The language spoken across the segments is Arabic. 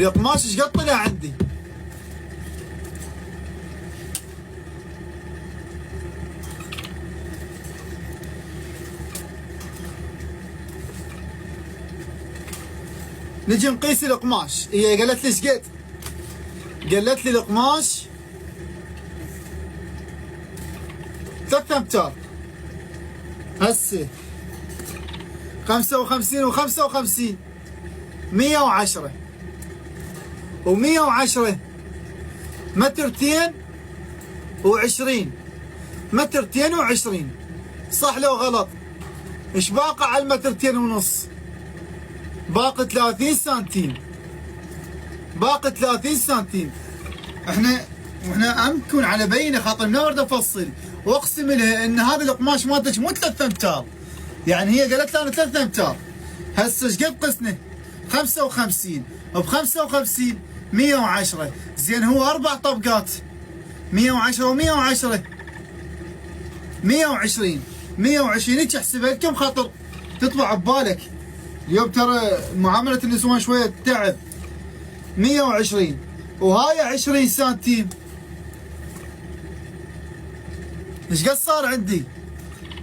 القماش ايش قد طلع عندي؟ نجي نقيس القماش. هي قالت لي ايش قد؟ قالت لي القماش 3 امتار. هسه 55 و55 110 و110 مترتين و20 مترتين و20. صح لو غلط؟ ايش باقي على المترتين ونص؟ باقي 30 سنتيم. باقي 30 سنتيم. احنا امكن على بينه خاطر ما اريد افصل واقسم لها ان هذا القماش مالتك مو 3 امتار. يعني هي قالت لي انا 3 امتار. هسه ايش قد قسنا؟ 55 ب 55 110. زين هو 4 طبقات 110 و110 120 120. هيك احسبها لكم خاطر تطلع ببالك. اليوم ترى معاملة النسوان شوية تعب. 120 وهاي 20 سنتيم. ايش قد صار عندي؟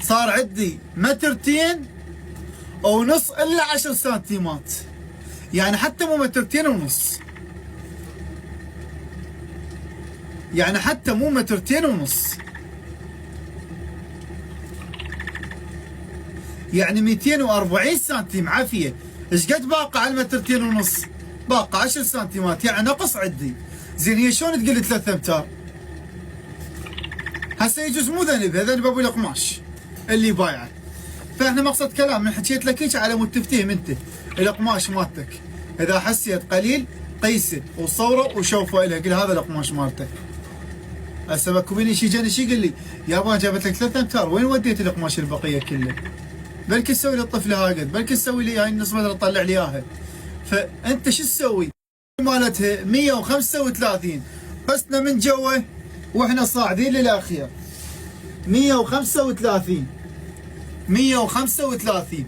صار عندي مترتين ونص الا 10 سنتيمات. يعني حتى مو مترتين ونص. يعني حتى مو مترتين ونص. يعني 240 سنتيم عافية. ايش قد باقي على المترتين ونص؟ باقي 10 سنتيمات. يعني نقص عندي. زين هي شلون تقول لي 3 امتار؟ هسه يجوز مو ذنب، هذا ذنب ابو القماش اللي بايعه. فاحنا مقصد كلام من حكيت لك هيك على مود تفتهم انت القماش مالتك. اذا حسيت قليل قيسه وصوره وشوفه له، قل هذا القماش مالتك. هسه ماكو بيني شي جاني شي يقول لي يابا جابت لك 3 امتار وين وديت القماش البقيه كله؟ بلكي تسوي للطفله هاي قد، بلكي تسوي لي هاي النص متر تطلع لي اياها. فانت شو تسوي؟ مالتها 135 قسنا من جوا واحنا صاعدين للاخير 135 135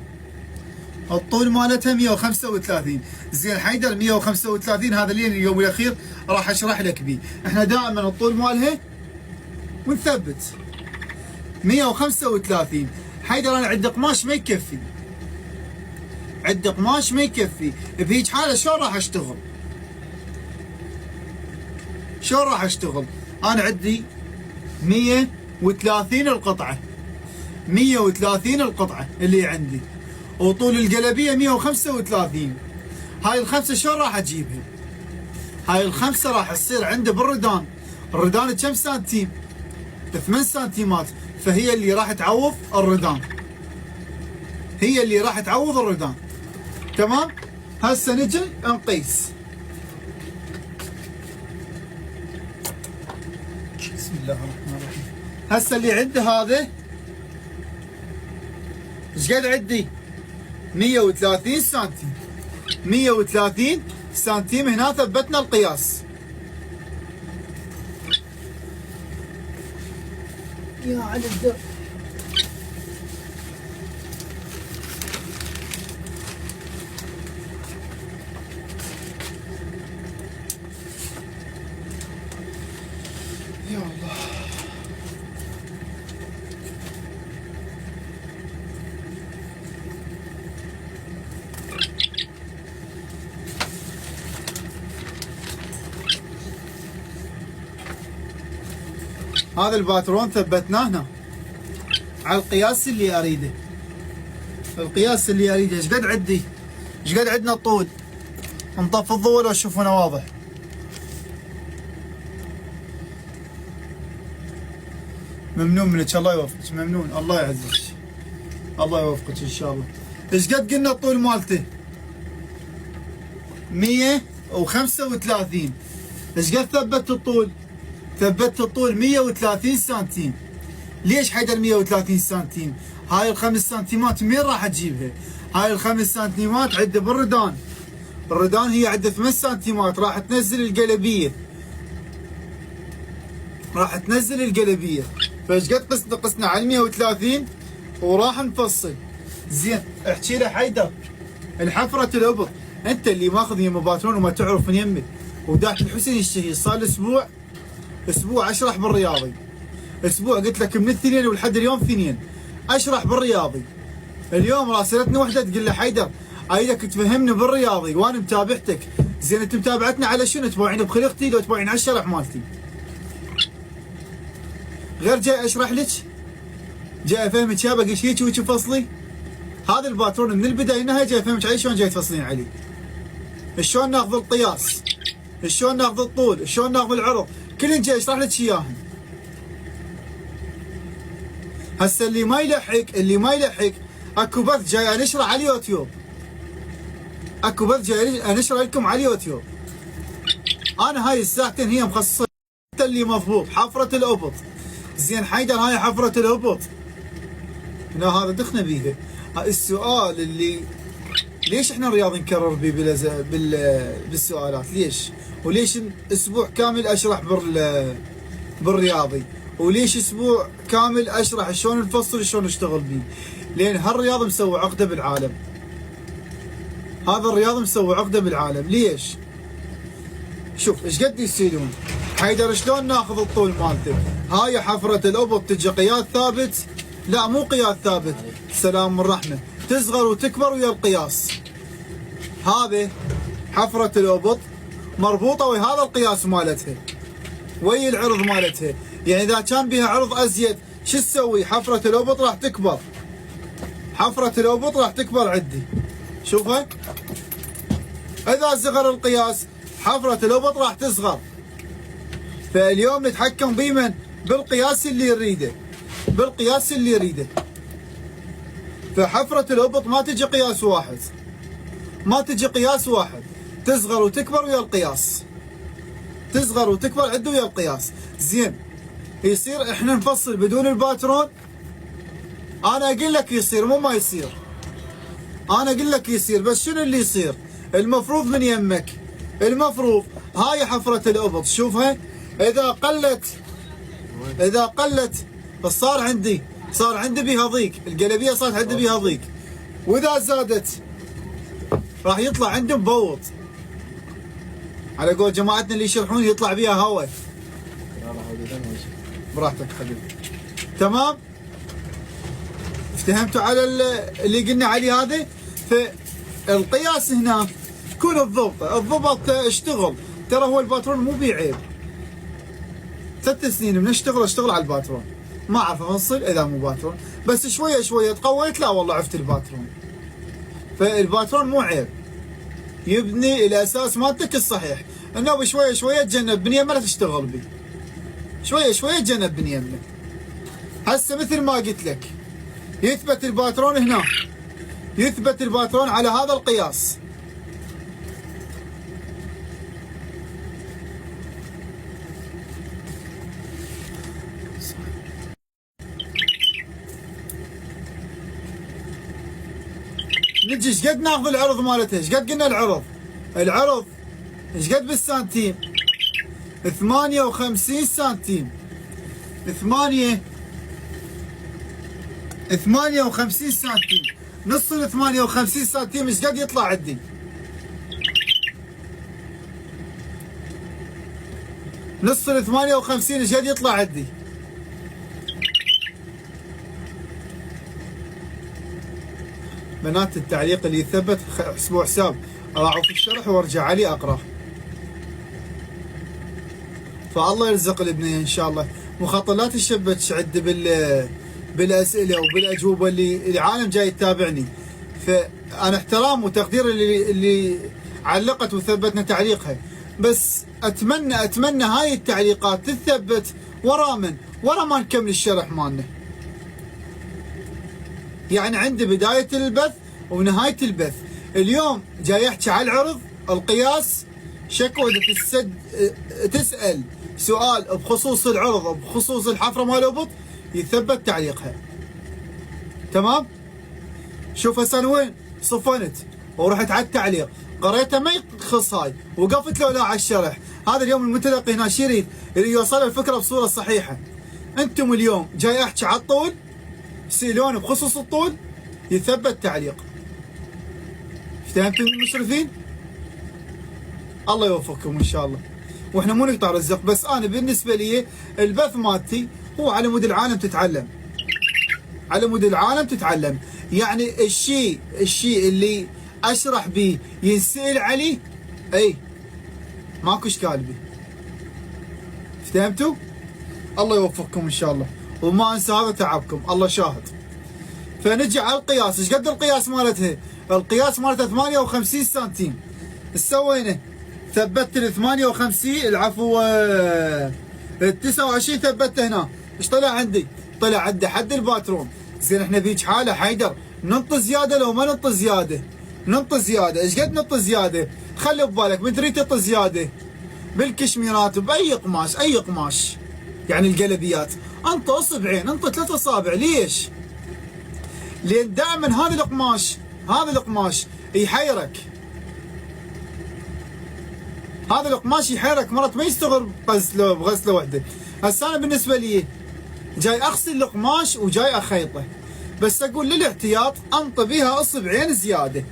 الطول مالتها 135. زين حيدر 135 هذا اللي اليوم الاخير راح اشرح لك بيه. احنا دائما الطول مالها ونثبت 135. حيدر انا عندي قماش ما يكفي. عندي قماش ما يكفي. بهيج حاله شلون راح اشتغل؟ شلون راح اشتغل؟ انا عندي 130 القطعه. 130 القطعه اللي عندي. وطول القلبيه 135. هاي الخمسه شلون راح اجيبها؟ هاي الخمسه راح تصير عندي بالردان. الردان كم سنتيم؟ 8 سنتيمات. فهي اللي راح تعوض الردان. هي اللي راح تعوض الردان. تمام؟ هسه نجي نقيس. بسم الله الرحمن الرحيم. هسه اللي عندي هذا ايش قد عندي؟ 130 سنتيم. 130 سنتيم. هنا ثبتنا القياس. يا على الدر. يا الله. هذا الباترون ثبتناه هنا على القياس اللي اريده. القياس اللي اريده. ايش قد عندي؟ ايش قد عندنا الطول؟ نطفي الضوء لو تشوفونه واضح. ممنون منك. الله يوفقك. ممنون. الله يعزك. الله يوفقك ان شاء الله. ايش قد قلنا الطول مالته؟ 135. ايش قد ثبت الطول؟ ثبت الطول 130 سنتيم. ليش حيدر 130 سنتيم؟ هاي الخمس سنتيمات من راح تجيبها؟ هاي الخمس سنتيمات عندي بالردان. الردان هي عندها 8 سنتيمات. راح تنزل القلبيه. راح تنزل القلبيه. فايش قد قسنا على 130 وراح نفصل. زين احكي له حيدر الحفره الابط انت اللي ماخذ يم باترون وما تعرف من يمك، وداك الحسين الشهيد صار اسبوع اشرح بالرياضي، اسبوع قلت لك من الاثنين ولحد اليوم اثنين اشرح بالرياضي. اليوم راسلتني وحده تقول لي حيدر اريدك تفهمني بالرياضي وانا متابعتك، زين انت متابعتنا على شنو؟ تباوعين بخلقتي لو تباوعين على الشرح مالتي؟ غير جاي اشرح لك، جاي افهمك يا باقي هيك وهيك فصلي. هذا الباترون من البدايه للنهايه جاي افهمك عليه شلون جاي تفصلين عليه. شلون ناخذ القياس، شلون ناخذ الطول، شلون ناخذ العرض، كلن جاي اشرح لك اياهم. هسه اللي ما يلحق اكو بث جاي انشره على اليوتيوب، اكو بث جاي انشره لكم على اليوتيوب. انا هاي الساعتين هي مخصصه اللي مضبوط حفره الابط. زين حيدر هاي حفره الابط، هنا هذا دخنا بيها. السؤال اللي ليش احنا الرياضي نكرر بيه بالسؤالات؟ ليش؟ وليش اسبوع كامل اشرح بالرياضي؟ وليش اسبوع كامل اشرح شلون نفصل شلون نشتغل بيه؟ لان هالرياض مسوي عقده بالعالم. هذا الرياض مسوي عقده بالعالم، ليش؟ شوف ايش قد يصيرون. حيدر شلون ناخذ الطول مالته؟ هاي حفرة الابط تجي قياس ثابت؟ لا مو قياس ثابت، سلام من رحمه، تصغر وتكبر ويا القياس. هذه حفرة الابط مربوطة ويا هذا القياس مالتها، ويا العرض مالتها، يعني اذا كان بها عرض ازيد شو تسوي؟ حفرة الابط راح تكبر، حفرة الابط راح تكبر عندي، شوفها. اذا صغر القياس حفرة الابط راح تصغر. فاليوم نتحكم بمن؟ بالقياس اللي يريده، بالقياس اللي يريده. فحفرة الابط ما تجي قياس واحد، ما تجي قياس واحد، تصغر وتكبر ويا القياس، تصغر وتكبر عده ويا القياس. زين يصير احنا نفصل بدون الباترون؟ انا اقول لك يصير مو ما يصير، انا اقول لك يصير، بس شنو اللي يصير؟ المفروض من يمك، المفروض هاي حفرة الابط شوفها، اذا قلت صار عندي بيها ضيق، القلبيه صارت عندي بيها ضيق، واذا زادت راح يطلع عندي مبوط، على قول جماعتنا اللي يشرحون يطلع بيها هواء. براحتك حبيبي. تمام؟ افتهمتوا على اللي قلنا عليه هذا؟ فالقياس هنا كل الضبط اشتغل، ترى هو الباترون مو بيه عيب. 3 سنين من اشتغل على الباترون، ما اعرف افصل اذا مو باترون، بس شويه تقويت، لا والله عرفت الباترون. فالباترون مو عيب، يبني الاساس مالتك الصحيح، انه بشويه تجنب بن يمه لا تشتغل به، شويه تجنب بن يمه. هسه مثل ما قلت لك يثبت الباترون هنا، يثبت الباترون على هذا القياس. نجي ايش قد ناخذ العرض مالته؟ ايش قد قلنا العرض ايش قد بالسنتيم؟ 58 سنتيم. 58 سنتيم، نص ال 58 سنتيم ايش قد يطلع عندي؟ نص ال 58 ايش قد يطلع عندي؟ بنات التعليق اللي يثبت احسبوا حساب، راعوا في الشرح وارجع عليه اقراه. فالله يرزق البنيه ان شاء الله. مخاطر لا تشبت عندي بالاسئله وبالاجوبه اللي العالم جاي يتابعني. فانا احترام وتقدير اللي علقت وثبتنا تعليقها، بس اتمنى هاي التعليقات تثبت ورا ما نكمل الشرح مالنا. يعني عندي بداية البث ونهاية البث. اليوم جاي احكي على العرض، القياس، شكوى تسأل سؤال بخصوص العرض بخصوص الحفرة مال الابط يثبت تعليقها. تمام؟ شوف هسه انا وين صفنت ورحت على التعليق، قريته ما يخص هاي، وقفت له لا على الشرح. هذا اليوم المتلقي هنا شو يريد يوصل الفكرة بصورة صحيحة. انتم اليوم جاي احكي على الطول، سيلون بخصوص الطول يثبت تعليق. افتهمتم المشرفين؟ الله يوفقكم ان شاء الله. واحنا مو نقطع رزق، بس انا بالنسبه لي البث مالتي هو على مود العالم تتعلم، على مود العالم تتعلم. يعني الشيء اللي اشرح به ينسال عليه، اي ماكو اشكال به. فهمتوا؟ الله يوفقكم ان شاء الله، وما انسى هذا تعبكم، الله شاهد. فنجي على القياس، ايش قد القياس مالتها؟ القياس مالتها 58 سنتيم. ايش سوينا؟ ثبت ال 58 العفو ال 29 ثبته هنا. ايش طلع عندي؟ طلع عندي حد الباترون. زين احنا ذيك حاله حيدر ننطي زياده لو ما ننطي زياده؟ ننطي زياده. ايش قد ننطي زياده؟ خلي ببالك من تريد تنطي زياده بالكشميرات باي قماش، اي قماش يعني القلبيات، انطي اصبعين، انطي 3 اصابع. ليش؟ لان دائما هذا القماش يحيرك، هذا القماش يحيرك، مرات ما يستغرب بغسله وحده. هسه انا بالنسبه لي جاي اغسل القماش وجاي اخيطه، بس اقول للاحتياط انطي بيها اصبعين زياده،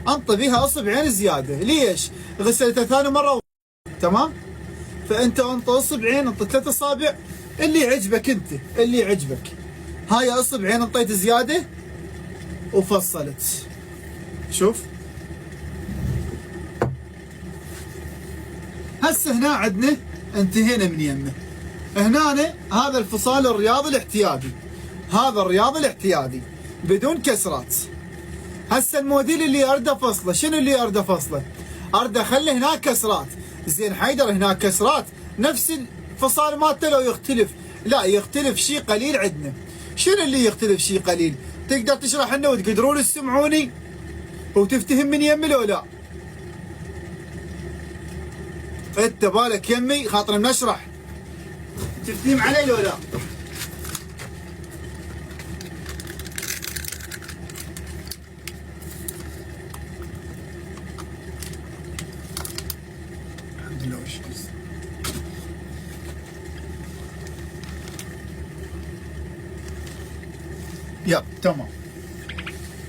انطي بيها اصبعين زياده. ليش؟ غسلتها ثاني مره تمام؟ فانت انطي اصبعين، انطي 3 اصابع اللي يعجبك انت، اللي يعجبك. هاي اصبعين انطيت زياده وفصلت. شوف هسه هنا عندنا انتهينا من يمه. هنا هذا الفصال الرياضي الاحتيادي، هذا الرياضي الاحتيادي بدون كسرات. هسه الموديل اللي اريد افصله، شنو اللي اريد افصله؟ اريد اخلي هناك كسرات. زين حيدر هناك كسرات، نفس الفصال مالته لو يختلف؟ لا يختلف شيء قليل عندنا. شنو اللي يختلف شيء قليل؟ تقدر تشرح لنا وتقدرون تسمعوني وتفتهم من يمي لو لا؟ انت بالك يمي خاطر بنشرح تفتهم علي لو لا؟ الحمد لله والشكر. يب تمام.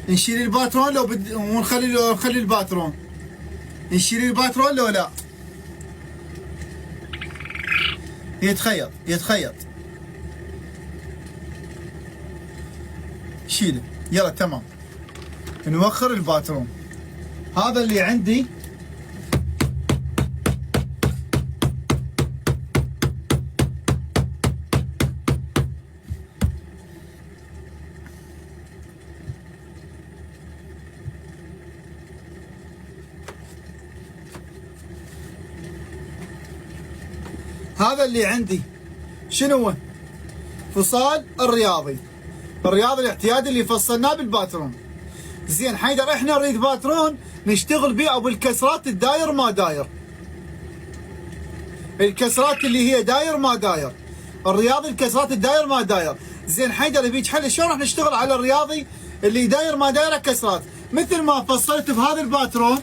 نشيل الباترون لو ونخلي الباترون. نشيل الباترون لو لا؟ يتخيط. شيله يلا تمام. نوخر الباترون. هذا اللي عندي شنو هو؟ فصال الرياضي الاحتيادي اللي فصلناه بالباترون. زين حيدر احنا نريد باترون نشتغل بيه ابو الكسرات الداير ما داير، الكسرات اللي هي داير ما داير، الرياضي الكسرات الداير ما داير. زين حيدر يبيك حل شلون راح نشتغل على الرياضي اللي داير ما داير كسرات؟ مثل ما فصلت بهذا الباترون،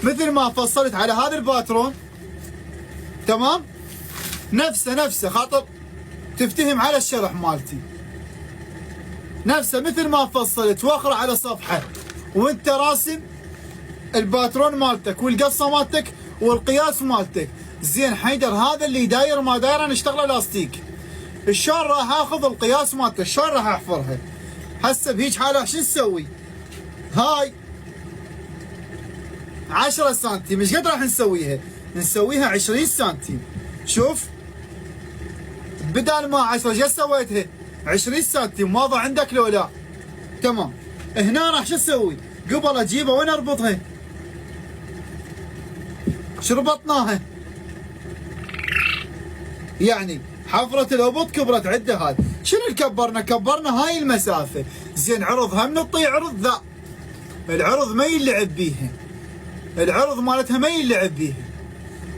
مثل ما فصلت على هذا الباترون تمام؟ نفسه خاطر تفتهم على الشرح مالتي. نفسه مثل ما فصلت واخر على صفحه وانت راسم الباترون مالتك والقصه مالتك والقياس مالتك. زين حيدر هذا اللي داير ما داير انا اشتغله لاستيك. شلون راح اخذ القياس مالته؟ شلون راح احفرها؟ هسه بهيج حاله شو نسوي؟ هاي 10 سنتيم، ايش قد راح نسويها؟ نسويها 20 سنتيم. شوف بدل ما 10 ايش سويتها؟ 20 سنتيم. واضح عندك لو لا؟ تمام. هنا راح شو اسوي؟ قبل اجيبها وين اربطها؟ شو ربطناها؟ يعني حفرة الابط كبرت عده. هاي شنو كبرنا هاي المسافة. زين عرض هم نطي عرض؟ لا العرض ما يلعب بيها، العرض مالتها ما يلعب بيها.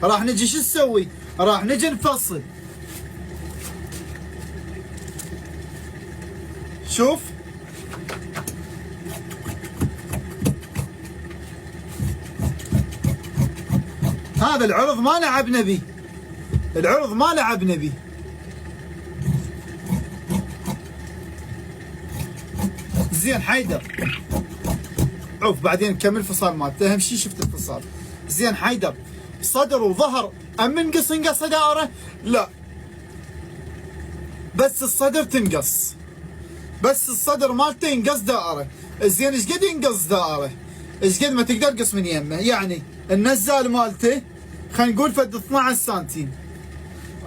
راح نجي شو نسوي؟ راح نجي نفصل. شوف هذا العرض ما لعبنا به، العرض ما لعبنا به. زين حيدر عوف بعدين نكمل فصال مالته، اهم شيء شفت الفصال. زين حيدر، صدر وظهر ام نقص دائره؟ لا، بس الصدر تنقص، بس الصدر مالته ينقص دائره. زين ايش قد ينقص دائره؟ ايش قد ما تقدر تقص من يمه. يعني النزال مالته خلينا نقول فد 12 سنتيم،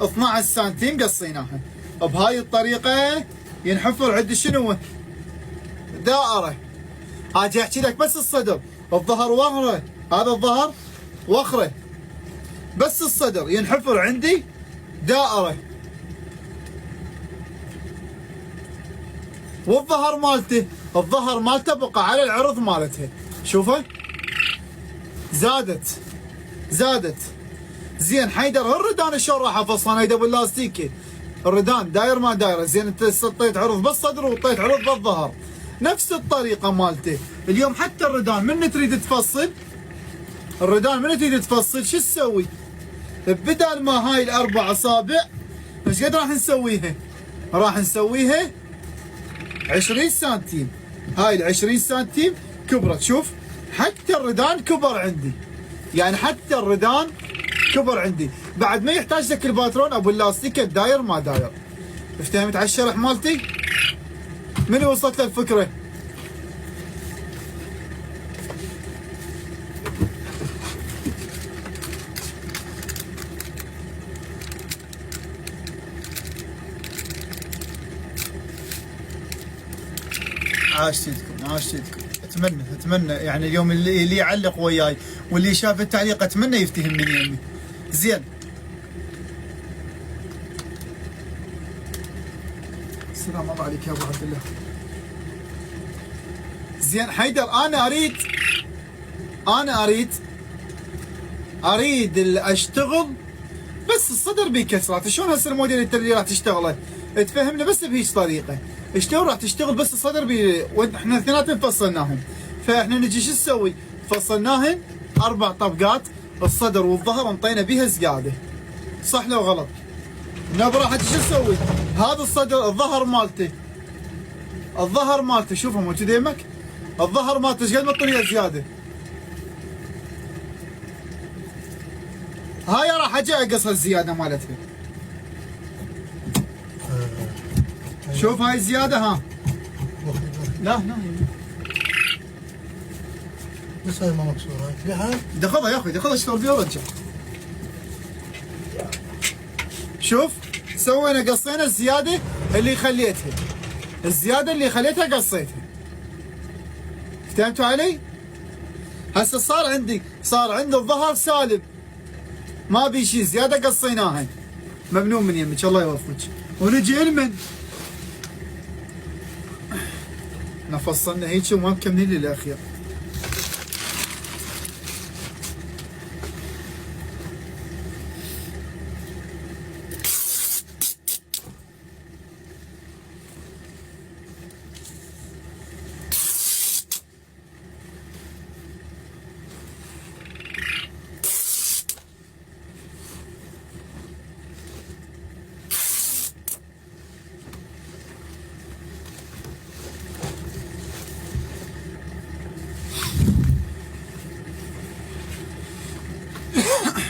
12 سنتيم قصيناها. بهاي الطريقه ينحفر عند شنو؟ دائره. اجي احكي لك بس الصدر، الظهر وهره، هذا الظهر وخره، بس الصدر ينحفر عندي دائره. والظهر مالته، الظهر مالته بقى على العرض مالتها، شوفه زادت. زين حيدر، الردان شلون راح افصلها؟ هيدا باللاستيكي الردان داير ما دايره. زين انت طيت عرض بالصدر وطيت عرض بالظهر، نفس الطريقه مالته. اليوم حتى الردان من تريد تفصل، الردان من تريد تفصل شو تسوي؟ بدل ما هاي الاربع اصابع ايش قد راح نسويها؟ راح نسويها 20 سنتيم. هاي ال 20 سنتيم كبرت. شوف حتى الردان كبر عندي، يعني حتى الردان كبر عندي. بعد ما يحتاج لك الباترون ابو اللاستيك الداير ما داير. افتهمت على الشرح مالتي؟ من وصلت له الفكره؟ عاشتكم. اتمنى يعني اليوم اللي يعلق وياي واللي شاف التعليق اتمنى يفتهم من يمي. زين السلام الله عليك يا ابو عبد الله. زين حيدر، انا اريد اشتغل بس الصدر بكسرات. شلون هسه الموديل انت اللي راح تشتغله؟ تفهمنا بس بهيج طريقه. شلون راح تشتغل بس الصدر واحنا اثنيناتهم فصلناهم. فاحنا نجي شو نسوي؟ فصلناهن 4 طبقات، الصدر والظهر انطينا بيها زياده. صح لو غلط؟ نبره حتى شو نسوي؟ هذا الصدر، الظهر مالته شوفه موجود يمك، الظهر مالته ايش قد مطليه زياده؟ هاي راح اجي اقص الزياده مالتها. شوف هاي الزياده. ها لا بس هاي ما مكسوره. هاي دخلها يا اخوي، دخلها اشتغل فيها ورجع. شوف سوينا قصينا الزياده اللي خليتها، قصيتها. فهمتوا علي؟ هسه صار عندي الظهر سالب، ما بي شيء زياده قصيناها. ممنون من يمك، الله يوفقك. ونجي لمن فصلنا هيك وما مكملين للاخير.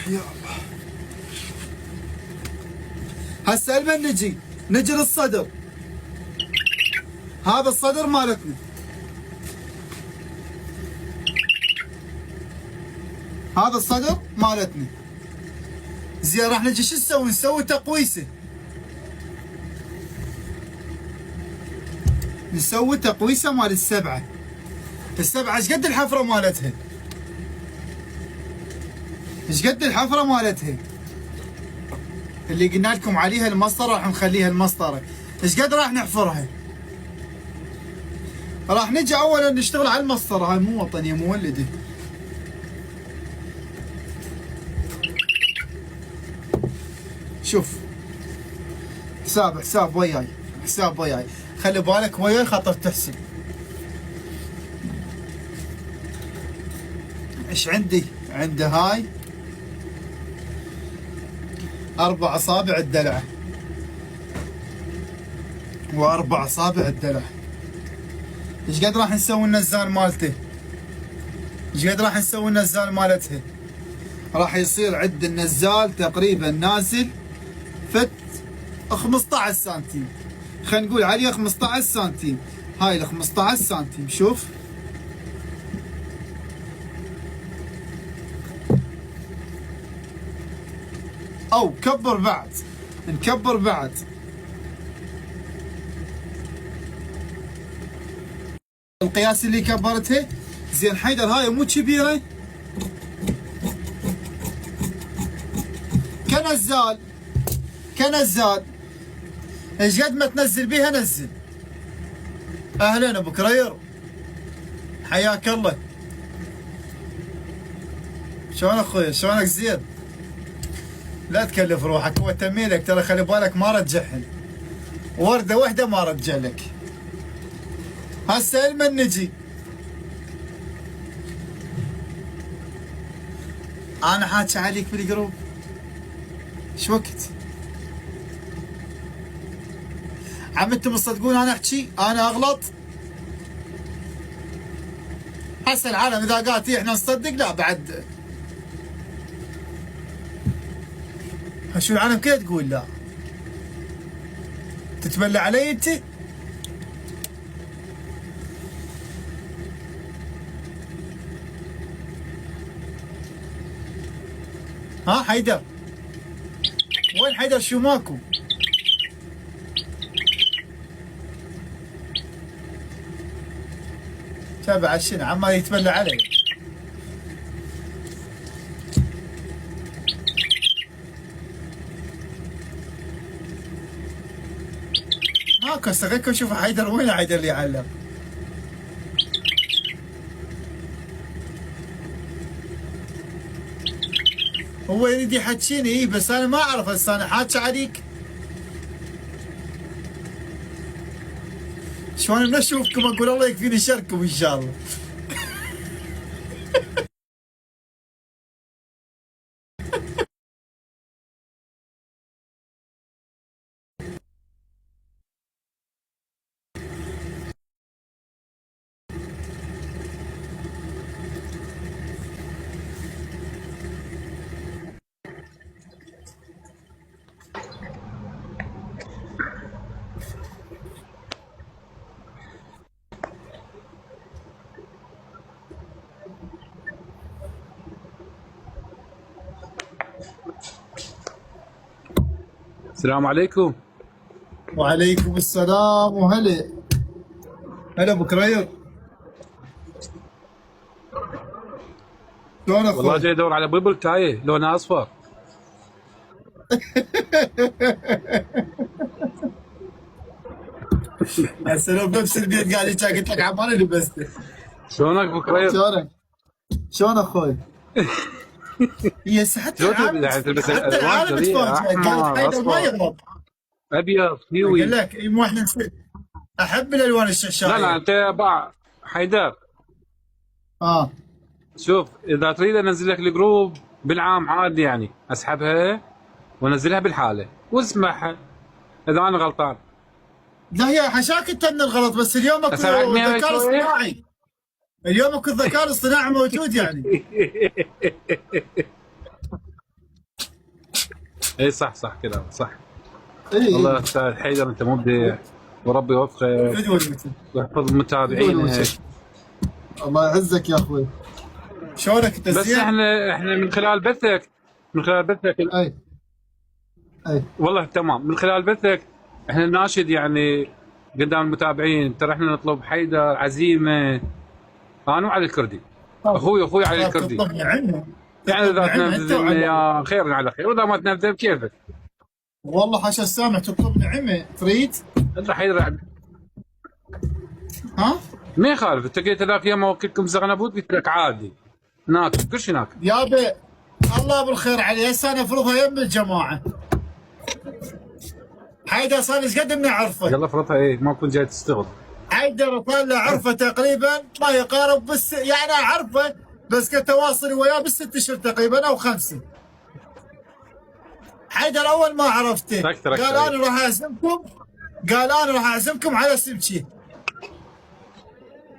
يا الله. هسه لمن نجي للصدر. هذا الصدر مالتنا، زين راح نجي شو نسوي؟ نسوي تقويسه. مال السبعه ايش قد الحفره مالتها؟ اللي قلنا لكم عليها المسطره، راح نخليها المسطره. ايش قد راح نحفرها؟ راح نجي اولا نشتغل على المسطره. هاي مو وطن يا مولدي. شوف حساب وياي، خلي بالك وياي خاطر تحسب. ايش عندي هاي 4 أصابع الدلع و4 أصابع الدلع. ايش قد راح نسوي النزال مالته؟ ايش قد راح نسوي النزال مالتها؟ راح يصير عند النزال تقريبا نازل فت 15 سنتيم، خلينا نقول عليه 15 سنتيم. هاي ال 15 سنتيم شوف، او كبر بعد، نكبر بعد. القياس اللي كبرتها زين حيدر هاي مو كبيره كنزال، كنزال ايش قد ما تنزل بيها نزل. اهلا ابو كرير، حياك الله. شلون اخوي؟ شلونك؟ زين؟ لا تكلف روحك، هو تميلك ترى، خلي بالك ما رجعهن، ورده واحده ما رجع لك. هسه لمن نجي؟ انا حاكي عليك بالجروب ايش وقت؟ عم انتم تصدقون انا احكي؟ انا اغلط؟ هسه العالم اذا قالت احنا نصدق، لا بعد شو العالم كيف تقول لا؟ تتبلى علي انت؟ ها حيدر؟ وين حيدر؟ شو ماكو؟ تابع شنو عمال يتبلى علي؟ ماكو هسه غيركم شوفوا حيدر وين حيدر اللي يعلق؟ هو يريد يحكيني اي بس انا ما اعرف هسه انا حاكي عليك. شلون من اشوفكم اقول الله يكفيني شركم ان شاء الله. السلام عليكم. وعليكم السلام وهلا. هلا ابو كرير، شلون اخوي؟ والله جاي ادور على بلبل تايه لونه اصفر. هسه لو بنفس البيت قاعد يحكي قلت لك عمال لبسته. شلونك ابو كرير؟ شلونك؟ شلون اخوي؟ هي حتى شلون العالم، يعني تلبس حتى الالوان العالم جريئه؟ تفاجئ، قالت حيدر ما احمر يغلط. ابيض اقول كيوي. لك اي مو احنا نسوي. احب الالوان لا الشعشاعيه. انت باع حيدر. اه شوف اذا تريد انزل لك الجروب بالعام عادي، يعني اسحبها وانزلها بالحاله واسمح اذا انا غلطان. لا هي حشاك انت من الغلط، بس اليوم اكو أسمعك الذكاء شوية؟ الاصطناعي. اليوم اكو الذكاء الاصطناعي موجود يعني. اي صح صح كلام صح. اي والله استاذ حيدر انت مبدع، وربي يوفقك فدوى المثل. ويحفظ متابعينك. الله يعزك يا اخوي. شلونك انت؟ بس زين؟ احنا من خلال بثك، اي اي والله تمام، من خلال بثك احنا ناشد يعني قدام المتابعين، ترى احنا نطلب حيدر عزيمه. انا على الكردي، اخوي على الكردي. تطلب عنا. يعني اذا تطلب عنا انت تنزل وعنا. يا خير على خير، واذا ما تنزل بكيفك. والله حاشا السامع تطلب نعمه تريد؟ انت حيدر ها؟ ما يخالف، انت قلت ذاك يوم اوكلكم زغنبوط قلت لك عادي ناكل كل شيء ناكل. يابا الله بالخير عليه، هسه انا افرضها يم الجماعه. حيدر صار ايش قد اني اعرفه؟ يلا فرطها ايه، ما كنت جاي تستغل. حيدر صار له عرفه تقريبا ما يقارب يعني اعرفه بس كتواصل وياه بالست اشهر تقريبا او 5. حيدر اول ما عرفته أكثر قال انا راح اعزمكم، قال انا راح اعزمكم على سمكي.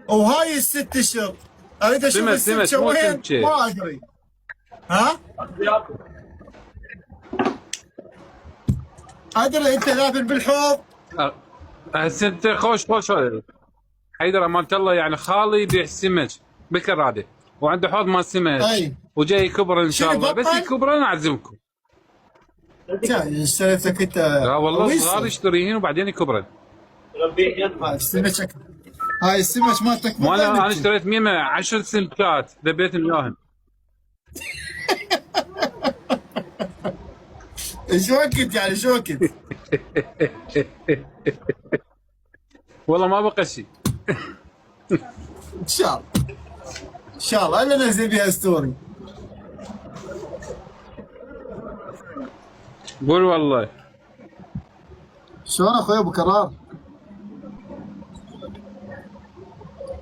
وهاي الست اشهر اريد اشوف سمك السمكه مو وين سمكة. ما ادري. ها؟ ادري انت ذابل بالحوض. هسه انت خوش حيدر امانه الله، يعني خالي يبيع سمك بالكراده وعنده حوض مال سمك. اي. وجاي يكبر ان شاء شنو الله، بس بطل؟ يكبر انا اعزمكم. اشتريت لك انت. لا والله ويصل. صغار يشتريهن وبعدين يكبرن. هاي السمك، هاي السمك مالتك. ما انا اشتريت ميمه 10 سمكات ذبيتهم اياهم. ايش وقت يعني ايش وقت؟ والله ما بقى شيء. ان شاء الله ان شاء الله الا ننزل بها ستوري. قول والله. شلون اخوي ابو كرار؟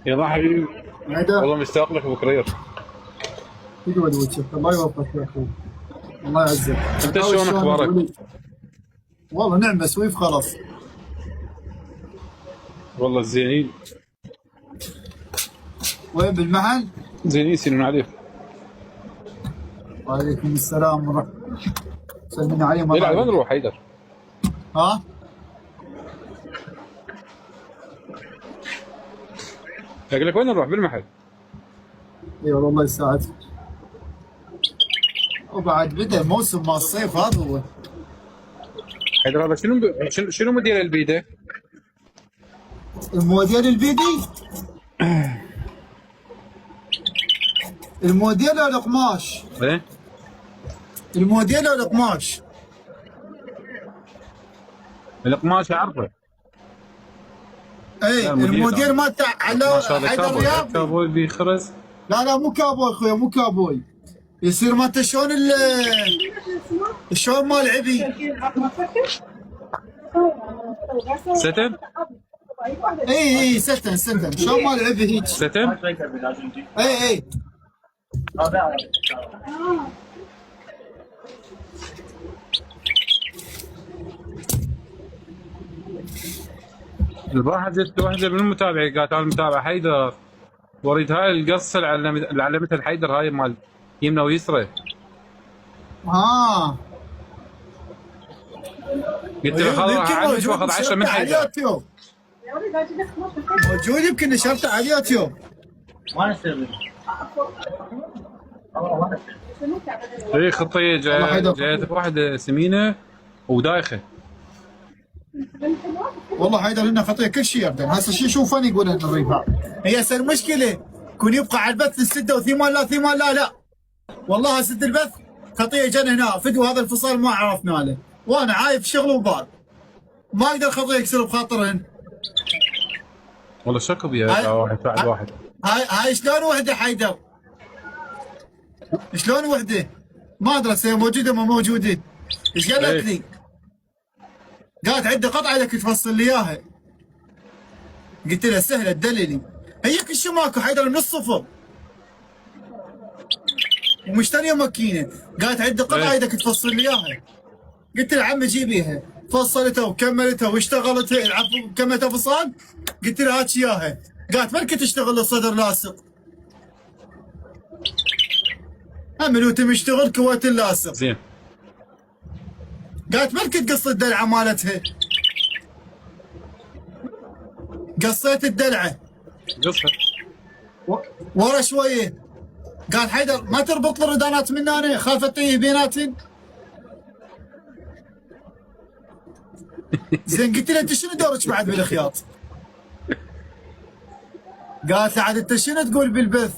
يلا حبيبي عيدة والله مشتاق لك ابو كرير. يقعد وجهك. الله يوفقك يا اخوي، الله يعزك. انت شلون اخبارك؟ والله نعمه سويف خلاص. والله زينين. وين بالمحل؟ زينين يسلمون عليك. وعليكم السلام ورحمه الله. سلمنا عليهم. يلعب وين نروح حيدر؟ ها؟ اقول لك وين نروح بالمحل؟ اي والله الله يساعدك. وبعد بدا موسم مال الصيف هذا هو. حيدر هذا شنو موديل البيده؟ الموديل البيدي؟ الموديل او القماش؟ ايه؟ الموديل او القماش؟ القماش اعرفه. اي الموديل مالته على حيدر رياضي. كابوي بخرز. لا مو كابوي اخويا، مو كابوي. يصير مالته شلون شلون مال عبي. ستن؟ اي ستن شلون مال عبي هيك. ستن؟ اي البارحه جت واحده من المتابعين قالت انا متابع حيدر، وريت هاي القصه اللي علمتها الحيدر، هاي مال يمنى ويسرى. قلت له خلاص راح اعلمك واخذ 10 من حيدر. موجود يمكن نشرته على اليوتيوب. ما يصير. اي خطيه جايت واحده سمينه ودايخه. والله حيدر لنا خطيه كل شيء يردن. هسه شو يشوفون يقولون الريفاق. هي هسه المشكله كون يبقى على البث السده وثيمان لا والله سد البث خطيه جن هنا فدوا هذا الفصال ما عرفنا له، وانا عايف شغل وبال ما اقدر خطيه يكسر بخاطرهن. والله شكو بيها واحد بعد واحد. هاي شلون وحده حيدر؟ شلون وحده؟ ما ادري هي موجوده ما موجوده. ايش قالت لي؟ قالت عندي قطعه لك تفصل لي اياها. قلت لها سهله تدللي. هي كل شيء ماكو حيدر من الصفر. ومشتريه ماكينه، قالت عندي قطعه بدك تفصل لي اياها. قلت لها عمي جيبيها، فصلتها وكملتها واشتغلتها كملتها فصال. قلت لها هات اياها، قالت مالك تشتغل الصدر لاصق. امل وتم اشتغل كويت اللاصق. زين. قالت مالك تقص الدلعه مالتها. قصيت الدلعه. قصها. ورا شويه قال حيدر ما تربط لي الردانات من هنا خاف اطيه بيناتن. زين قلت له انت شنو دورك بعد بالخياط؟ قالت له عاد انت شنو تقول بالبث؟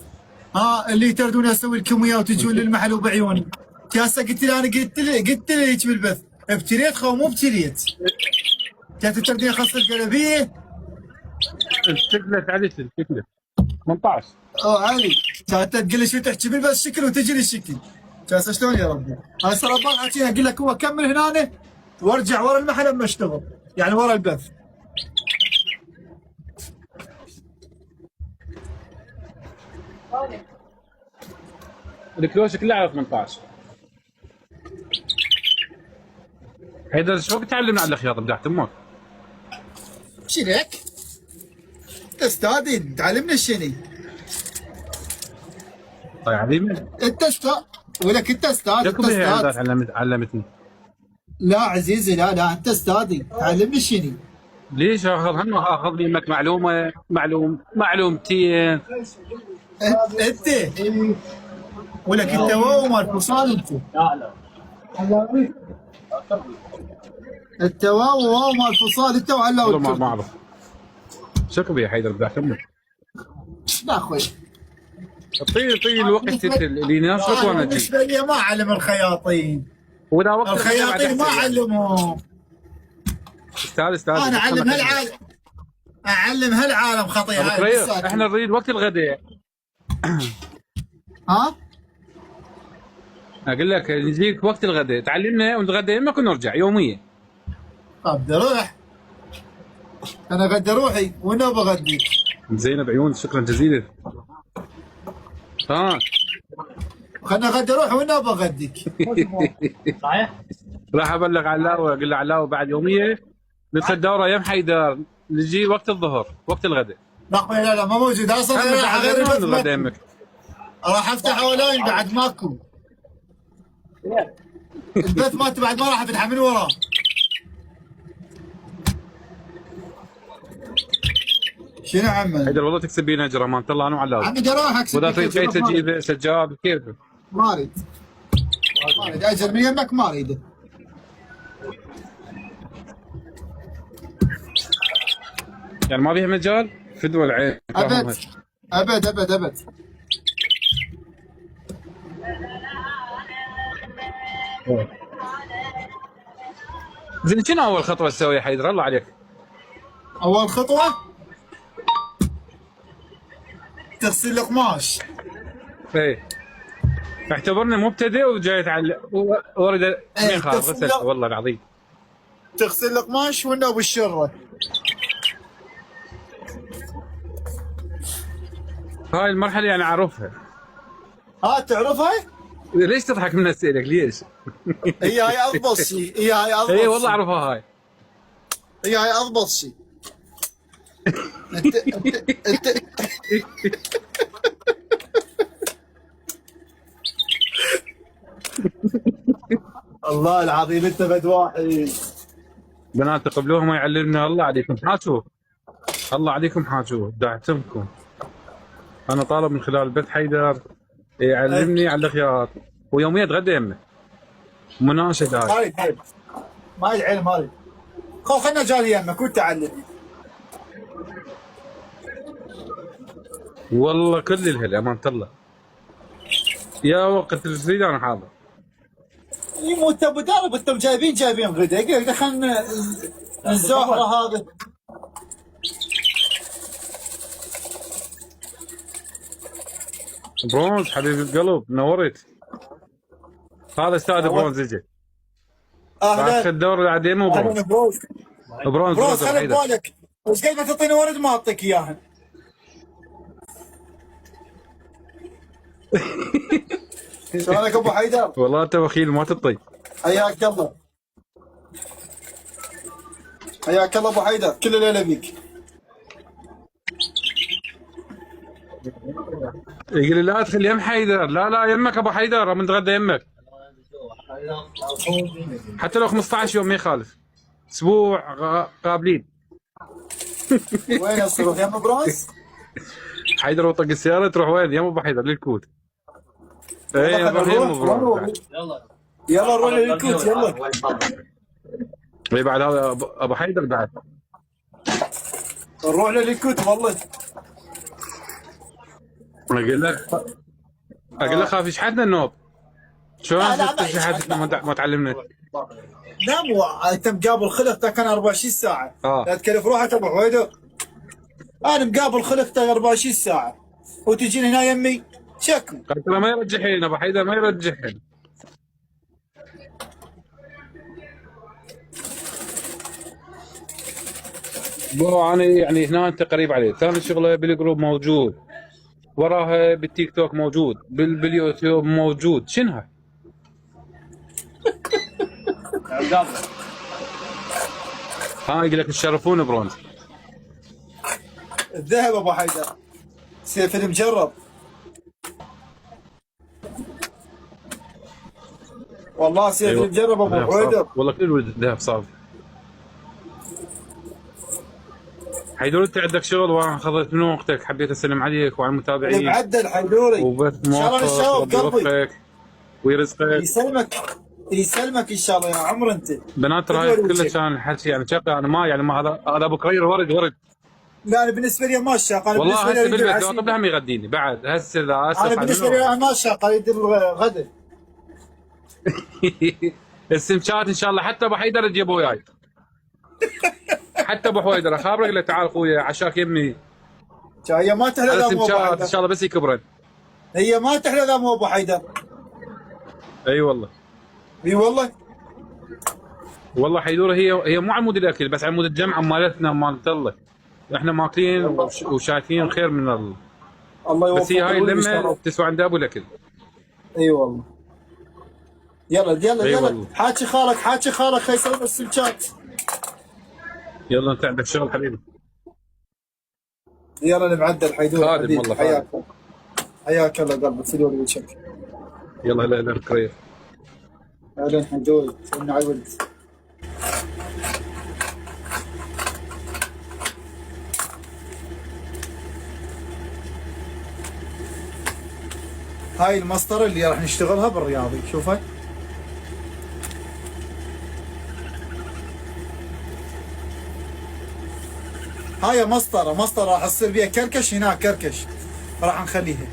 اللي تردون اسوي لكم اياه وتجون للمحل وبعيوني. هسه قلت له انا قلت له هيك بالبث ابتليت خو مو ابتليت. كانت تردين خاصه القلبيه. التكلف عليك التكلف 18. علي كانت تقول لي شو تحكي بالبث شكل وتجي لي الشكل. هسه شلون يا ربي؟ هسه ربان حكيها اقول لك هو كمل هنا وارجع ورا المحل لما اشتغل، يعني ورا البث. الكلوش كله على 18. حيدر شو وقت تعلمنا على الخياطه بداحت امك؟ شنك؟ انت استاذي تعلمنا الشني. طيب حبيبي انت ولك انت استاذ، شكو انت بها استاذ. علمتني. لا عزيزي، لا انت استاذي، تعلمني شنو. ليش اخذ منك معلومه معلومتين؟ انت ولك انت واو مال فصال انت. انت واو مال فصال انت وعلاوي والله ما الكردي. اعرف. شكو بها حيدر بدي اكمل. لا اخوي، طي الوقت اللي يناسبك وانا اجي. بالنسبه لي ما علم الخياطين. واذا وقت الخياطين ما علموا. استاذ انا اعلم هالعالم، اعلم هالعالم خطيه أبو هاي كريم، بالساعة. احنا نريد وقت الغداء. ها اقول لك نجيك وقت الغداء تعلمنا ونتغدى يمك ونرجع يوميا. طب بدي اروح، انا غدي روحي وانا بغديك. زينب عيون، شكرا جزيلا. ها خلنا غدي روحي وانا بغديك. صحيح؟ راح ابلغ علاوه، اقول له علاوه بعد يوميه ندخل دوره يم حيدر، نجي وقت الظهر وقت الغداء. لا لا ما موجود اصلا. أنا راح غير البث نتغدى ماكو. يمك. راح افتح اونلاين بعد ماكو. البث مالته بعد ما راح افتحه من وراه. شنو عمي؟ حيدر والله تكسب بينا اجر، امان الله انا وعلاوه. عمي اروح اكسب. واذا تريد شيء تجيب سجاد كيف. ما اريد، ما اريد اجر من يمك، ما اريده. يعني ما بيها مجال فدوى العين. ابد ابد ابد ابد. زين شنو اول خطوه تسويها حيدر الله عليك؟ اول خطوه تغسل القماش. ايه اعتبرني مبتدئ وجاي اتعلم ورد مين خاف غسلت والله العظيم. تغسل القماش وانه بالشره. هاي المرحله يعني اعرفها. ها تعرفها؟ ليش تضحك من اسئلك ليش؟ هي اضبط شيء، هي اضبط اي شيء. والله اعرفها هاي. هي اضبط شيء. انت الله العظيم انت بد واحد. بنات تقبلوها ما يعلمنا الله عليكم حاجوه. الله عليكم حاجوه دعتمكم. انا طالب من خلال البث حيدر يعلمني على الخيار ويوميا اتغدى يمه. مناشد هاي. ما اريد علم، ما اريد. خلنا جاري يمك وانت علمني. والله كل الهلا امانه الله. يا وقت اللي تريد انا حاضر. مو انت ابو دارب، انتم جايبين غدا، دخلنا الزهره هذا. برونز حبيب القلب نورت. هذا استاذ برونز اجى. اهلا. اخر الدور العادي مو برونز. بروز برونز خلي حيدر. ببالك، بس قد ما تعطيني ورد ما اعطيك اياها. شلونك ابو حيدر؟ والله انت بخيل ما تطي. حياك الله. حياك الله ابو حيدر، كل الليله بيك. يقول لي لا ادخل يم حيدر، لا يمك ابو حيدر من نتغدى يمك. حتى لو 15 يوم ما يخالف. اسبوع قابلين. وين اصير يم برونز؟ حيدر وطق السياره تروح وين؟ يم ابو حيدر للكوت. اي نروح يم برونز. يلا نروح للكوت يلا. اي بعد هذا ابو حيدر بعد. نروح للكوت والله. اقول لك خاف يشحتنا النوب. شلون لا، تشحتنا ما تعلمنا؟ لا مو انت مقابل خلق كان 24 ساعه. لا تكلف روحك ابو حيدر. انا مقابل خلق 24 ساعه وتجيني هنا يمي شكو. ترى ما يرجحين ابو حيدر ما يرجحين. بو انا يعني هنا انت قريب عليه، ثاني شغله بالجروب موجود، وراها بالتيك توك موجود، باليوتيوب موجود، شنو هاي؟ ها يقول لك تشرفون برونز. الذهب ابو حيدر سيف المجرب. والله سيف أيوة. نجرب ابو ذهب حويدر. صافي. والله كل ولد ذهب صافي. حيدر انت عندك شغل وانا خذيت من وقتك، حبيت اسلم عليك وعلى المتابعين. معدل حيدوري. وبث ان شاء الله موفق، نشوف ربي قلبي. يوفقك ويرزقك. يسلمك يسلمك ان شاء الله يا عمر انت. بنات رايك كله كان الحكي يعني شقه، يعني ما يعني ما هذا ابو كرير ورد. لا انا بالنسبه لي ما الشاق، انا والله بالنسبه هسه لي بالبيت العشية. لو اطلب لهم يغديني بعد هسه اذا انا بالنسبه لي ما الشاق يدير غدا. السمشات ان شاء الله حتى ابو حيدر تجيبه وياي. حتى ابو حيدر اخابرك له تعال اخويا عشاك يمي. هي ما تحلى ذا مو ابو السمشات ان حيدر. شاء الله بس يكبرن. هي ما تحلى ذا مو ابو حيدر. اي والله. اي والله. والله حيدور هي مو عمود الاكل بس عمود الجمعه مالتنا مالت الله. احنا ماكلين وشايفين خير من الله. الله يوفقك. بس هي هاي اللمه تسوى عند ابو الاكل. اي والله. يلا يلا أي يلا والله. حاكي خالك خي يسوي السمكات. يلا انت عندك شغل حبيبي. يلا المعدل حيدور خادم حبيبي. والله حياك حياك الله قلبي سلوري وجهك. يلا هلا هلا كرير. اهلا حيدور سلمنا على الولد. هاي المسطرة اللي راح نشتغلها بالرياضي شوفها. هاي مسطرة راح تصير بيها كركش، هناك كركش راح نخليها.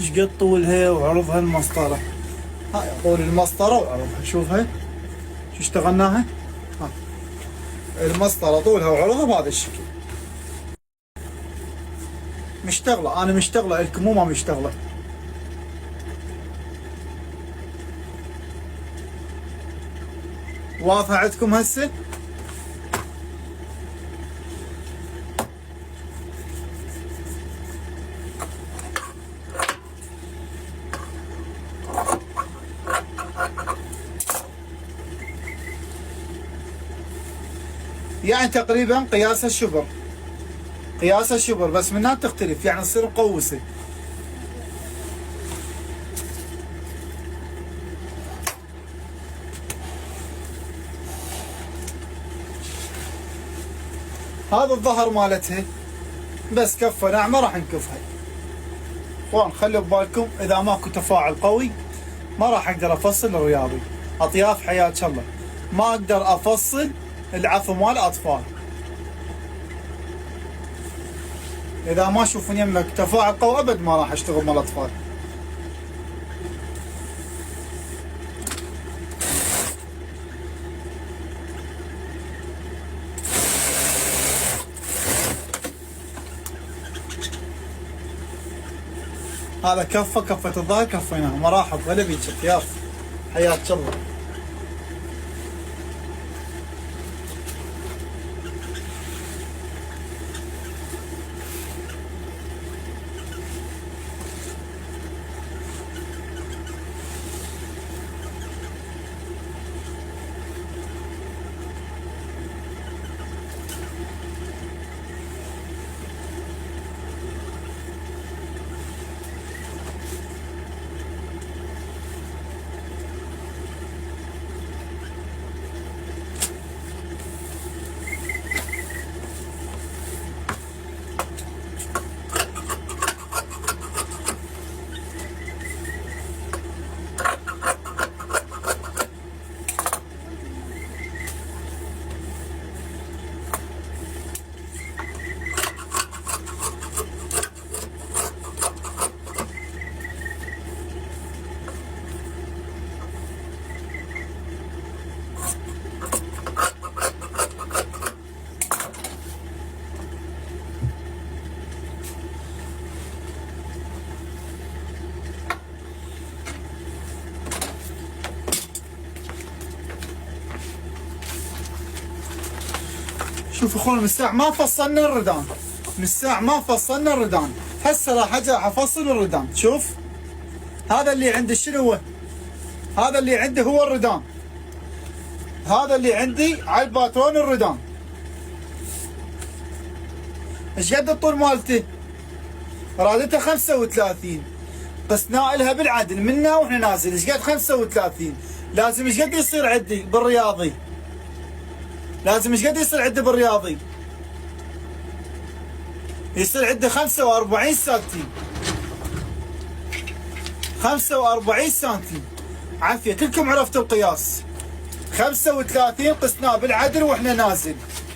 ايش قد طولها وعرضها المسطرة. هاي طول المسطرة وعرضها شوفها شو اشتغلناها. ها المسطرة طولها وعرضها بهذا الشكل. مشتغلة انا مشتغلة لكم مو ما مشتغلة. واضحة عندكم هسه. يعني تقريبا قياس الشبر بس منها تختلف يعني تصير مقوسة. هذا الظهر مالتها بس كفة ناعمة راح نكفها. اخوان خلوا ببالكم اذا ماكو تفاعل قوي ما راح اقدر افصل الرياضي. اطياف حياك الله ما اقدر افصل العفو مال الاطفال. اذا ما اشوف يمك تفاعل قوي ابد ما راح اشتغل مال الاطفال. هذا كفة الظهر كفيناها مراحل ولا بيجك يا حياك الله. شوف اخوان من الساعة ما فصلنا الردان، من الساعة ما فصلنا الردان، هسه راح اجي افصل الردان. شوف هذا اللي عندي شنو هو؟ هذا اللي عندي هو الردان، هذا اللي عندي على الباترون الردان. ايش قد الطول مالته؟ رادتها 35، قسنا لها بالعدل منا واحنا نازل ايش قد 35. لازم ايش قد يصير عندي بالرياضي؟ لازم ايش قد يصير عندي بالرياضي؟ يصير عندي 45 سنتيم، 45 سنتيم. عافية كلكم عرفتوا القياس. 35 قسناه بالعدل واحنا نازل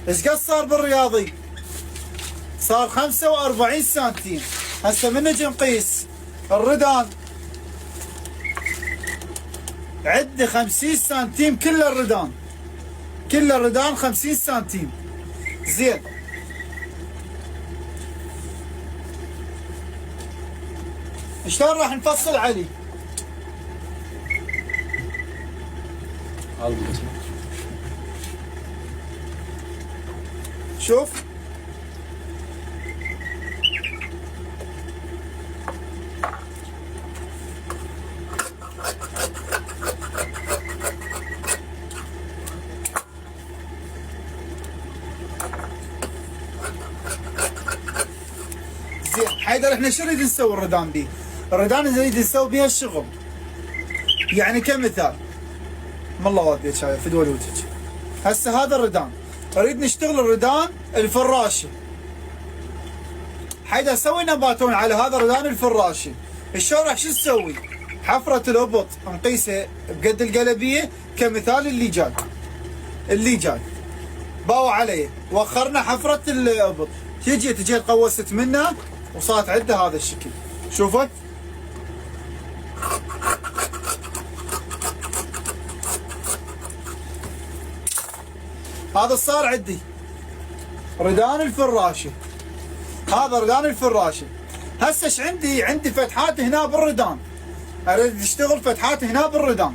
ايش قد صار بالرياضي؟ صار 45 سنتيم. هسه من نجي نقيس الردان عندي 50 سنتيم كل الردان، كل الردان 50 سنتيم. زين شلون راح نفصل علي؟ شوف زين حيدر احنا شو نريد نسوي الردان بيه؟ الردان نريد نسوي بيها الشغل. يعني كمثال ما الله وديك شايف في دول وجهك. هسه هذا الردان اريد نشتغل الردان الفراشه. حيدر سوينا باتون على هذا الردان الفراشه. شلون راح شو نسوي؟ حفره الابط نقيسها بقد القلبيه كمثال اللي جاي. اللي جاي باو عليه وخرنا حفره الابط، تجي قوست منها وصارت عنده هذا الشكل. شوفت؟ هذا صار عندي ردان الفراشه، هذا ردان الفراشه. هسه ايش عندي؟ عندي فتحات هنا بالردان، اريد اشتغل فتحات هنا بالردان.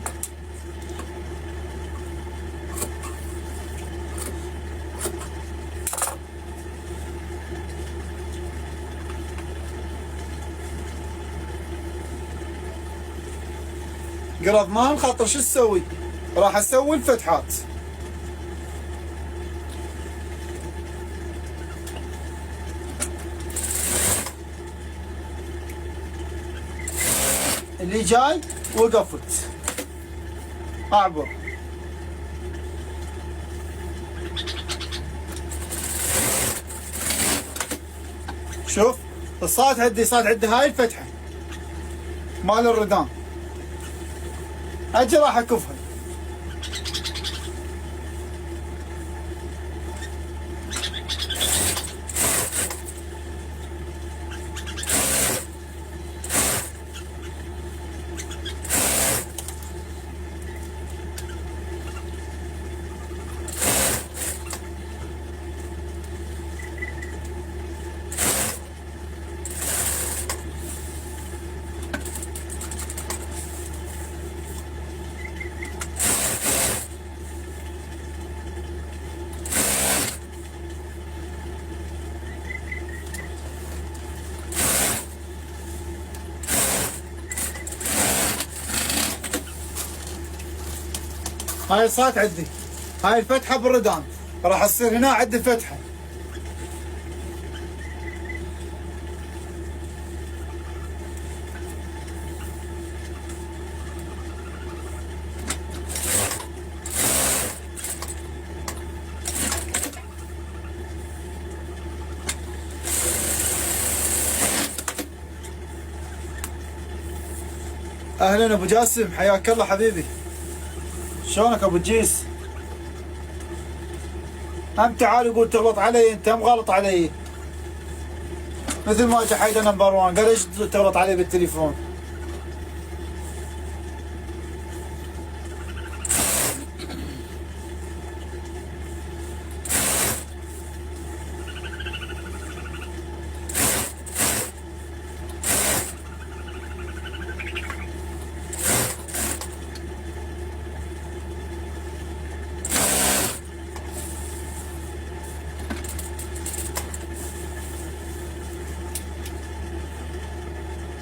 قرض ما خاطر شو تسوي؟ راح اسوي الفتحات. اللي جاي وقفت اعبر. شوف صارت عندي هاي الفتحه مال الردان. اجي راح اكفها. هاي صارت عندي هاي الفتحة بالردان، راح تصير هنا عندي فتحة. اهلا ابو جاسم، حياك الله حبيبي. شلونك ابو الجيس؟ هم تعال يقول تغلط علي، انت هم غلط علي مثل ما اجى حيدر نمبر 1 قال ليش تغلط علي بالتليفون؟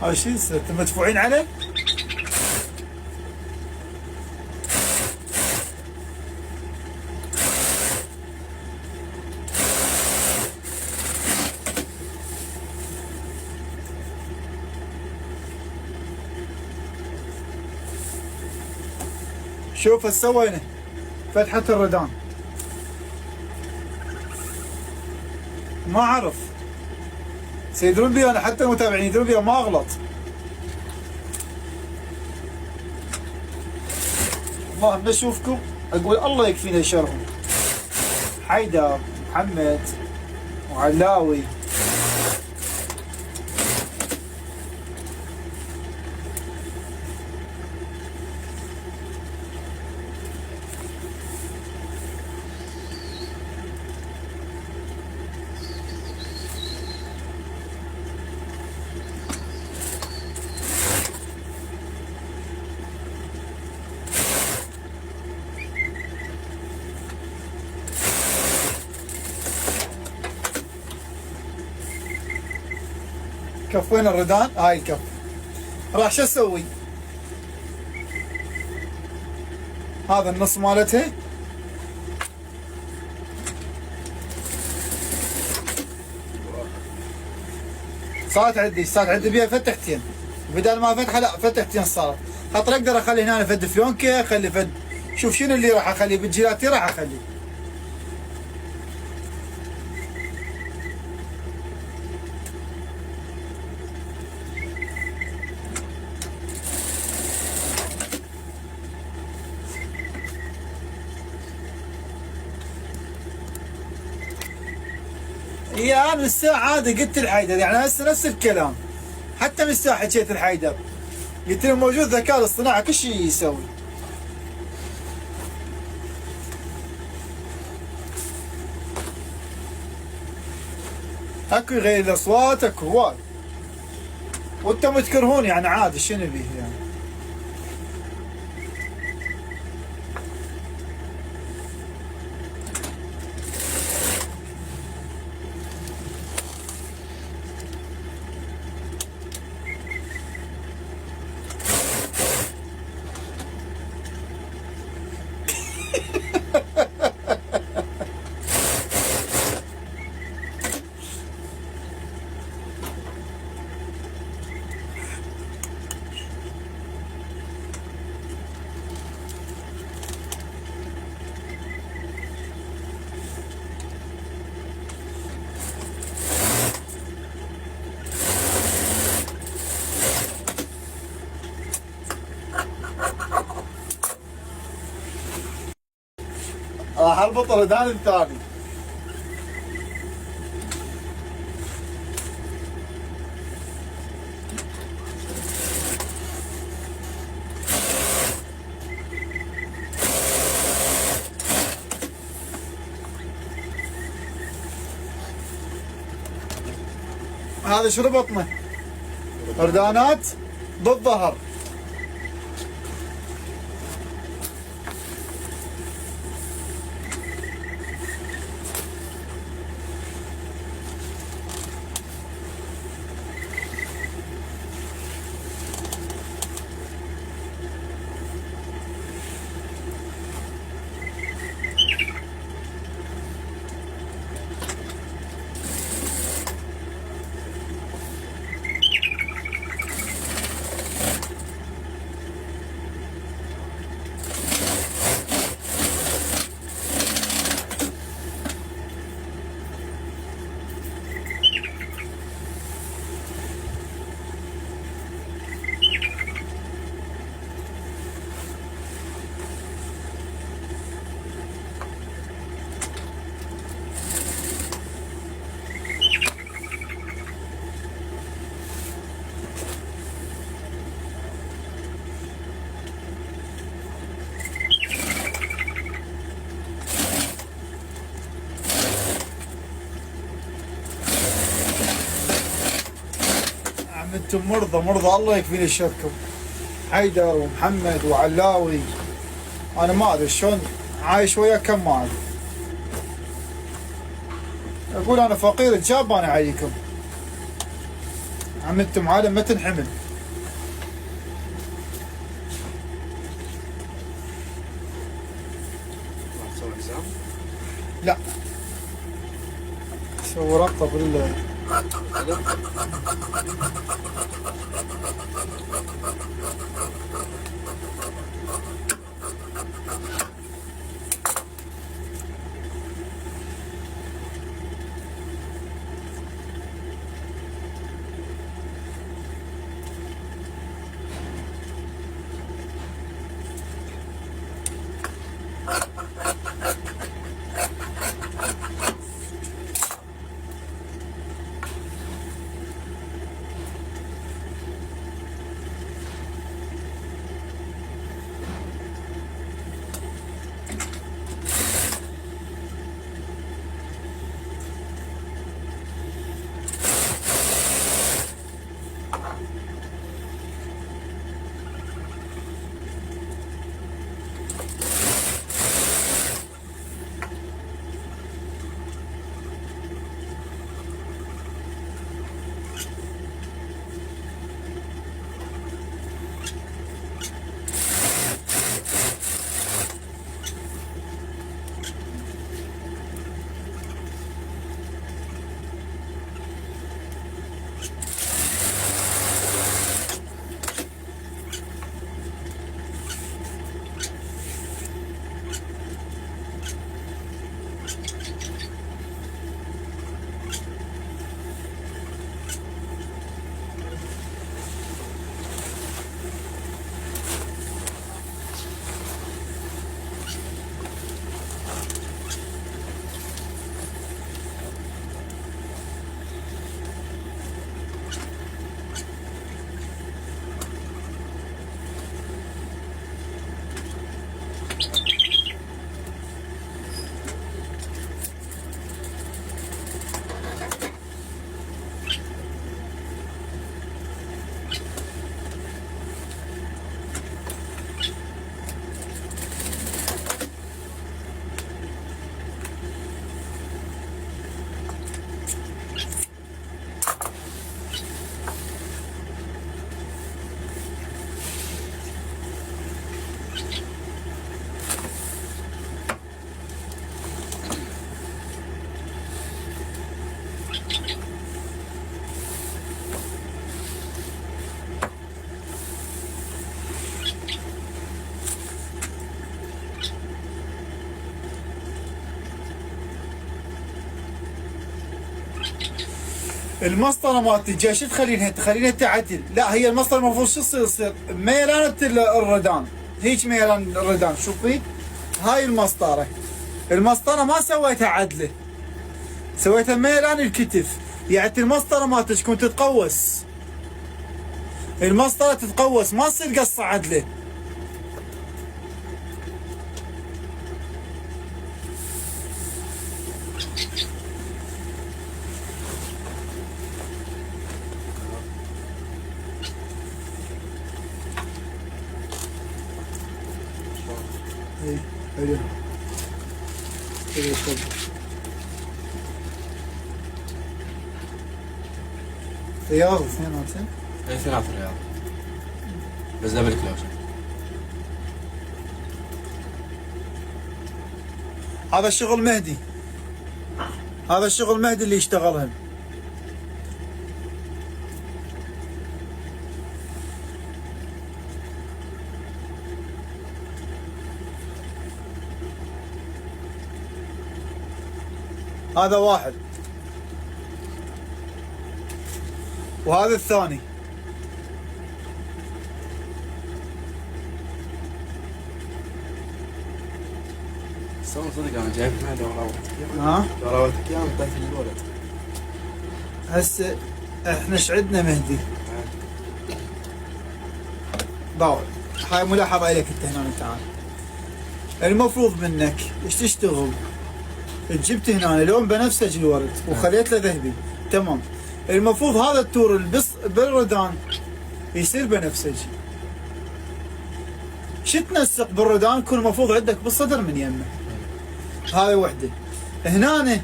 هذا شو يصير؟ انتم مدفوعين عليه؟ شوف ايش سوينا فتحة الردان. ما اعرف سيدرون بي، انا حتى المتابعين يدرون بي ما اغلط. اللهم اشوفكم اقول الله يكفينا شرهم. حيدر، محمد وعلاوي. كفينا الردان. هاي الكف راح شو اسوي؟ هذا النص مالتها صارت عندي بيها فتحتين، بدل ما فتحه لا فتحتين صارت. خاطر اقدر اخلي هنا فد فيونكه، اخلي فد، شوف شنو اللي راح اخليه بالجيلاتي راح اخليه. انا من الساعة عادي قلت الحيدر، يعني هسه نفس الكلام، حتى من الساعة حكيت الحيدر قلت له موجود ذكاء الاصطناعي كل شيء يسوي. اكو يغير الاصوات، اكو هواي، وانتم تكرهون يعني عادي شنو بيه يعني. راح اربط الردان الثاني. هذا شو ربطنا؟ ردانات بالظهر. انتم مرضى الله يكفيني شركم. حيدر ومحمد وعلاوي، انا ما ادري شلون عايش وياكم، ما ادري. اقول انا فقير جاب انا عليكم. عملتم عالم ما تنحمل. لا سوي رابطة بال المسطره مالت الجاي شو تخلينها تعدل؟ لا هي المسطره المفروض شو يصير ميلان الردان، هيك ميلان الردان. شوفي هاي المسطره ما سويتها عدله، سويتها ميلان الكتف. يعني المسطره مالتك تكون تتقوس، المسطره تتقوس ما تصير قصه عدله. اي حلو حلو تفضل. رياض 52 اي 3 رياض بس دبل كلوز. هذا الشغل مهدي، هذا الشغل مهدي اللي يشتغلها. هذا واحد وهذا الثاني. صدق انا جايب هذا ها اياه وطيت الولد. هسه احنا ايش عندنا مهدي؟ ضاوع هاي ملاحظة لك انت هنا. تعال المفروض منك ايش تشتغل؟ جبت هنا لون بنفسجي الورد وخليت له ذهبي، تمام. المفروض هذا التور بالردان يصير بنفسجي. شو تنسق بالردان يكون المفروض عندك بالصدر من يمه. هاي وحده. هنا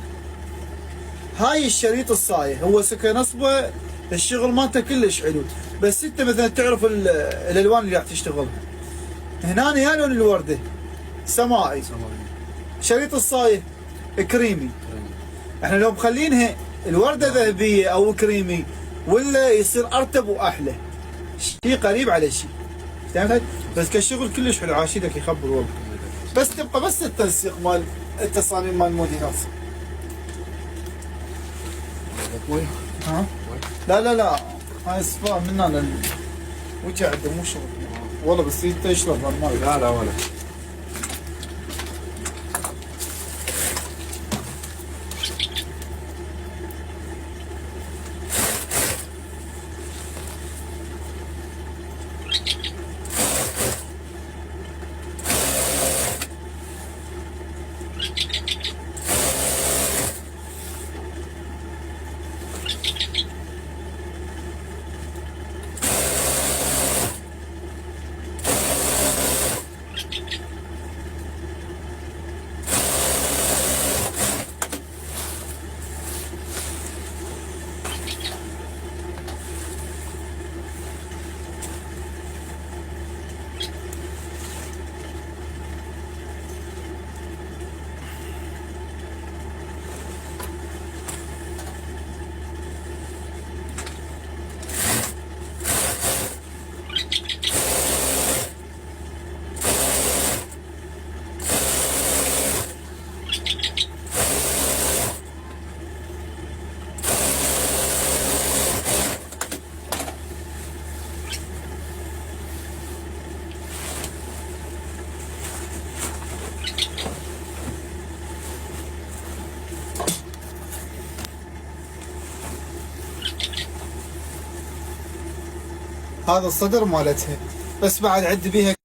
هاي الشريط الصاية هو سكن نصبه الشغل مالته كلش حلو. بس انت مثلا تعرف الالوان اللي راح تشتغلها. هنا يا لون الورده سمائي، شريط الصاية كريمي. احنا لو مخلينها الورده ذهبيه او كريمي ولا يصير ارتب واحلى، شيء قريب على شيء. فهمت؟ بس كالشغل كلش حلو، عاشيدك يخبر والله. بس تبقى بس التنسيق مال التصاميم مال الموديلات. ها؟ لا هاي صفاء منا وجه عنده مو شغل والله. بس انت اشرب الماي. لا ولا. هذا الصدر مالتها، بس بعد عد بيها